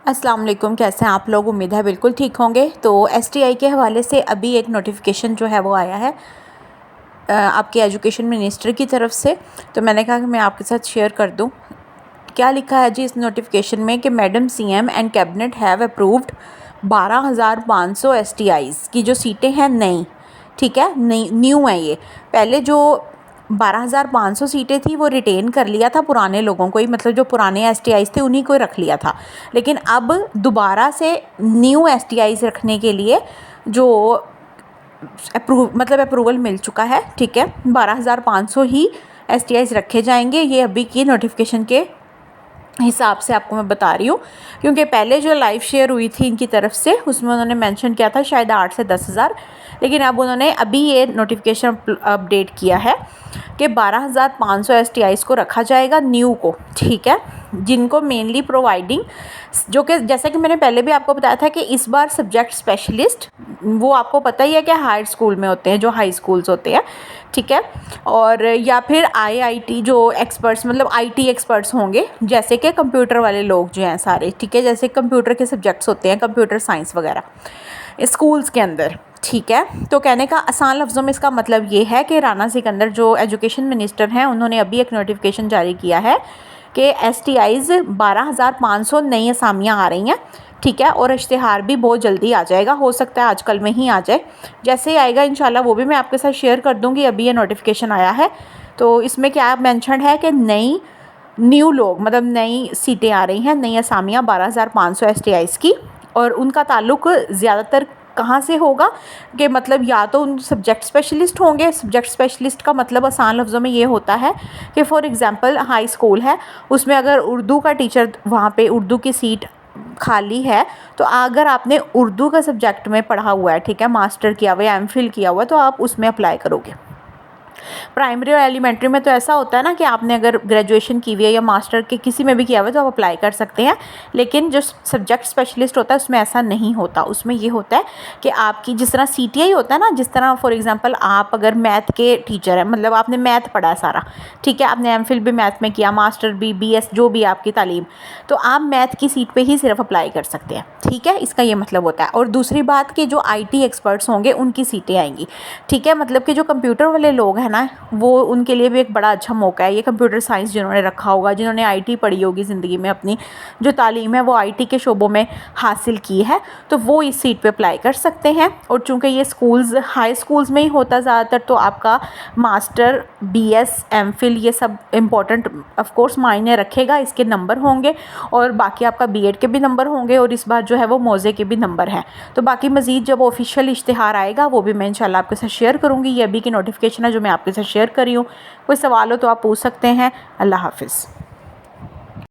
अस्सलाम वालेकुम, कैसे हैं आप लोग। उम्मीद है बिल्कुल ठीक होंगे। तो एसटीआई के हवाले से अभी एक नोटिफिकेशन जो है वो आया है आपके एजुकेशन मिनिस्टर की तरफ से। तो मैंने कहा कि मैं आपके साथ शेयर कर दूं। क्या लिखा है जी इस नोटिफिकेशन में कि madam CM and cabinet have approved 12,500 एसटीआईज़ की जो सीटें हैं नई, ठीक है, नई न्यू है ये। पहले जो 12,500 सीटें थी वो रिटेन कर लिया था पुराने लोगों को ही, मतलब जो पुराने एसटीआईज़ थे उन्हीं को ही रख लिया था। लेकिन अब दोबारा से न्यू एसटीआईज़ रखने के लिए जो अप्रूवल मिल चुका है, ठीक है, 12,500 ही एसटीआईज़ रखे जाएंगे। ये अभी की नोटिफिकेशन के हिसाब से आपको मैं बता रही हूँ, क्योंकि पहले जो लाइव शेयर हुई थी इनकी तरफ से उसमें उन्होंने मेंशन किया था शायद 8 से 10,000, लेकिन अब उन्होंने अभी ये नोटिफिकेशन अपडेट किया है कि 12,500 एसटीआईज़ को रखा जाएगा न्यू को, ठीक है, जिनको मेनली प्रोवाइडिंग, जो कि जैसा कि मैंने पहले भी आपको बताया था कि इस बार सब्जेक्ट स्पेशलिस्ट वो आपको पता ही है कि हायर स्कूल में होते हैं, जो हाई स्कूल्स होते हैं, ठीक है, और या फिर आईआईटी जो एक्सपर्ट्स, मतलब आईटी एक्सपर्ट्स होंगे, जैसे कि कंप्यूटर वाले लोग जो हैं सारे, ठीक है, जैसे कंप्यूटर के सब्जेक्ट्स होते हैं, कंप्यूटर साइंस वगैरह स्कूल्स के अंदर, ठीक है। तो कहने का आसान लफ्ज़ों में इसका मतलब ये है कि राना सिकंदर जो एजुकेशन मिनिस्टर हैं उन्होंने अभी एक नोटिफिकेशन जारी किया है कि एसटीआईज़ 12,500 नई असामियाँ आ रही हैं, ठीक है, और इश्तिहार भी बहुत जल्दी आ जाएगा, हो सकता है आजकल में ही आ जाए। जैसे ही आएगा इंशाल्लाह वो भी मैं आपके साथ शेयर कर दूँगी। अभी ये नोटिफिकेशन आया है तो इसमें क्या मेंशन है कि न्यू लोग, मतलब नई सीटें आ रही हैं, नई असामियाँ 12,500 एसटीआईज़ की, और उनका ताल्लुक़ ज़्यादातर कहाँ से होगा कि मतलब या तो उन सब्जेक्ट स्पेशलिस्ट होंगे। सब्जेक्ट स्पेशलिस्ट का मतलब आसान लफ्ज़ों में ये होता है कि फॉर एग्ज़ाम्पल हाई स्कूल है, उसमें अगर उर्दू का टीचर, वहाँ पे उर्दू की सीट खाली है, तो अगर आपने उर्दू का सब्जेक्ट में पढ़ा हुआ है, ठीक है, मास्टर किया हुआ है, एमफिल किया हुआ है, तो आप उसमें अप्लाई करोगे। प्राइमरी और एलिमेंट्री में तो ऐसा होता है ना कि आपने अगर ग्रेजुएशन की हुई है या मास्टर के किसी में भी किया हुआ है तो आप अप्लाई कर सकते हैं, लेकिन जो सब्जेक्ट स्पेशलिस्ट होता है उसमें ऐसा नहीं होता। उसमें ये होता है कि आपकी जिस तरह सीटीआई होता है ना, जिस तरह फॉर एग्जांपल आप अगर मैथ के टीचर हैं, मतलब आपने मैथ पढ़ा है सारा, ठीक है, आपने एमफिल भी मैथ में किया, मास्टर भी, बीएस जो भी आपकी तालीम, तो आप मैथ की सीट पर ही सिर्फ अप्लाई कर सकते हैं, ठीक है, इसका ये मतलब होता है। और दूसरी बात कि जो IT एक्सपर्ट्स होंगे उनकी सीटें आएंगी, ठीक है, मतलब कि जो कंप्यूटर वाले लोग हैं ना, वो उनके लिए भी एक बड़ा अच्छा मौका है। ये कंप्यूटर साइंस जिन्होंने रखा होगा, जिन्होंने आईटी पढ़ी होगी ज़िंदगी में, अपनी जो तालीम है वो आईटी के शोबों में हासिल की है, तो वो इस सीट पे अप्लाई कर सकते हैं। और चूँकि ये स्कूल्स हाई स्कूल्स में ही होता है ज़्यादातर, तो आपका मास्टर, बीएस, एमफिल ये सब इम्पोर्टेंट ऑफ कोर्स मायने रखेगा, इसके नंबर होंगे, और बाकी आपका बीएड के भी नंबर होंगे, और इस बार जो है वो मौज़े के भी नंबर हैं। तो बाकी मज़ीद जब ऑफिशियल इश्तिहार आएगा वो भी मैं इंशाल्लाह आपके साथ शेयर करूँगी। ये अभी की नोटिफिकेशन है जो मैं आपके साथ शेयर कर रही हूँ। कोई सवाल हो तो आप पूछ सकते हैं। अल्लाह हाफ़िज़।